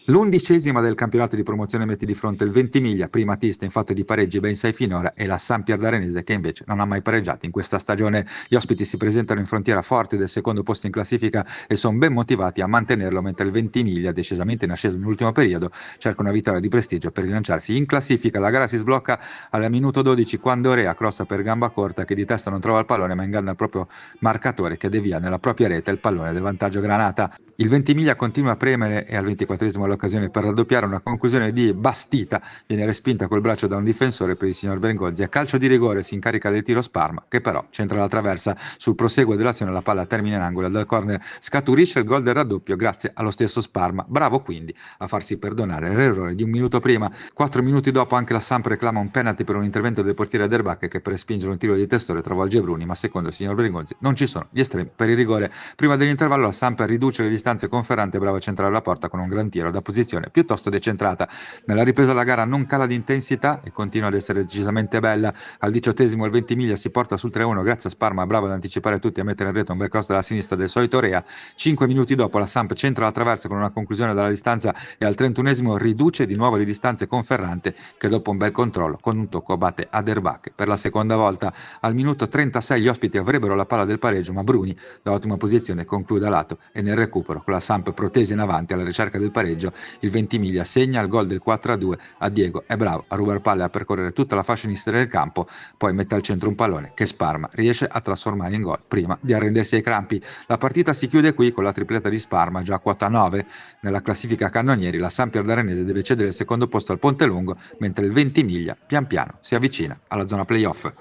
L'11ª del campionato di promozione mette di fronte il Ventimiglia, primatista in fatto di pareggi ben 6 finora, e la Sampierdarenese che invece non ha mai pareggiato in questa stagione. Gli ospiti si presentano in frontiera forti del secondo posto in classifica e sono ben motivati a mantenerlo, mentre il Ventimiglia, decisamente in ascesa nell'ultimo periodo, cerca una vittoria di prestigio per rilanciarsi in classifica. La gara si sblocca al minuto 12 quando Rea crossa per gamba corta, che di testa non trova il pallone ma inganna il proprio marcatore, che devia nella propria rete il pallone del vantaggio Granata. Il Ventimiglia continua a premere e al 24esimo l'occasione per raddoppiare, una conclusione di Bastita viene respinta col braccio da un difensore per il signor Bergozzi. A calcio di rigore si incarica del tiro Sparma, che però centra la traversa. Sul proseguo dell'azione la palla termina in angolo e dal corner scaturisce il gol del raddoppio grazie allo stesso Sparma. Bravo quindi a farsi perdonare l'errore di un minuto prima. 4 minuti dopo anche la Samp reclama un penalty per un intervento del portiere Derbacche, che per respingere un tiro di testore travolge Bruni, ma secondo il signor Bergozzi non ci sono gli estremi per il rigore. Prima dell'intervallo la Samp riduce le distanze con Ferrante, bravo a centrare la porta con un gran tiro da posizione piuttosto decentrata. Nella ripresa la gara non cala di intensità e continua ad essere decisamente bella. Al 18esimo il Ventimiglia si porta sul 3-1 grazie a Sparma, bravo ad anticipare tutti e a mettere in rete un bel cross dalla sinistra del solito Rea. 5 minuti dopo la Samp centra la traversa con una conclusione dalla distanza e al 31esimo riduce di nuovo le distanze con Ferrante, che dopo un bel controllo con un tocco batte a Derbacche per la seconda volta. Al minuto 36 gli ospiti avrebbero la palla del pareggio, ma Bruni da ottima posizione conclude a lato e nel recupero, con la Samp protesa in avanti alla ricerca del pareggio, il Ventimiglia segna il gol del 4-2 a Diego. È bravo a rubare palle e a percorrere tutta la fascia sinistra del campo, poi mette al centro un pallone che Sparma riesce a trasformare in gol prima di arrendersi ai crampi. La partita si chiude qui con la tripletta di Sparma, già quota 9 nella classifica cannonieri. La Sampierdarenese deve cedere il secondo posto al Pontelungo, mentre il Ventimiglia pian piano si avvicina alla zona playoff.